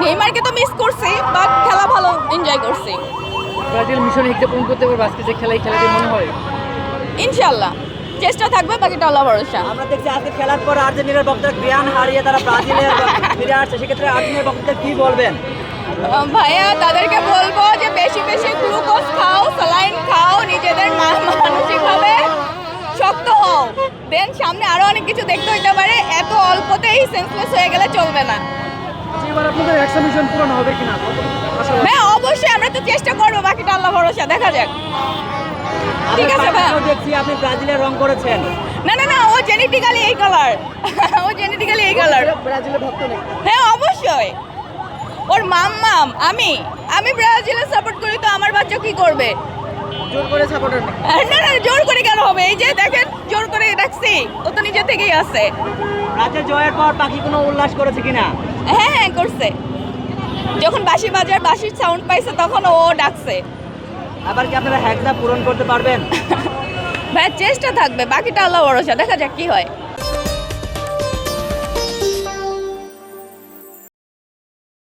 নেইমারকে তো মিস করছি, বাট খেলা ভালো, এনজয় করছি। ব্রাজিল মিশন হিটটা পূরণ করতে পারবে আজকে যে খেলাতে মনে হয়? ইনশাল্লাহ চেষ্টা থাকবে, বাকিটা আল্লাহ ভরসা। আমরা দেখছি আজকে খেলার পর আর্জেন্টিনার বক্তারা জ্ঞান হারিয়ে তারা ব্রাজিলের ফিরে আসছে, সেক্ষেত্রে আর্জেন্টিনার বক্তাদের কি বলবেন? ভাইয়া তাদেরকে বলবো যে বেশি বেশি গ্লুকোজ খাও, স্যালাইন খাও, নিজেদের মানসিকভাবে শক্ত হও, দেন সামনে আরো অনেক কিছু দেখতে হইতে পারে। এত অল্পতেই সেন্সলেস হয়ে গেলে চলবে না। এবার আপনাদের 100 মিশন পূরণ হবে কিনা? হ্যাঁ অবশ্যই, আমরা তো চেষ্টা করবো, বাকিটা আল্লাহ ভরসা, দেখা যাক। ঠিক আছে ভাইয়া। আমরা দেখছি আপনি ব্রাজিলের রং করেছেন। না না না, ও জেনেটিক্যালি এই কালার, ও জেনেটিক্যালি এই কালার। ব্রাজিলের ভক্ত নাকি? হ্যাঁ অবশ্যই, ওর মাম্মাম আমি ব্রাজিলের সাপোর্ট করি, তো আমার বাচ্চা কি করবে? জোর করে সাপোর্টার না। না না, জোর করে কেন হবে? এই যে দেখেন, জোর করে ডাকছি, ও তো নিজে থেকেই আছে। ব্রাজিল জয়ের পর পাখি কোনো উল্লাস করেছে কিনা? হ্যাঁ হ্যাঁ করছে, যখন বাঁশি বাজার, বাঁশির সাউন্ড পাইছে, তখন ও ডাকছে। আবার কি আপনারা হ্যাকটা পূরণ করতে পারবেন? ভাই চেষ্টা থাকবে, বাকিটা আল্লাহ ভরসা, দেখা যাক কি হয়।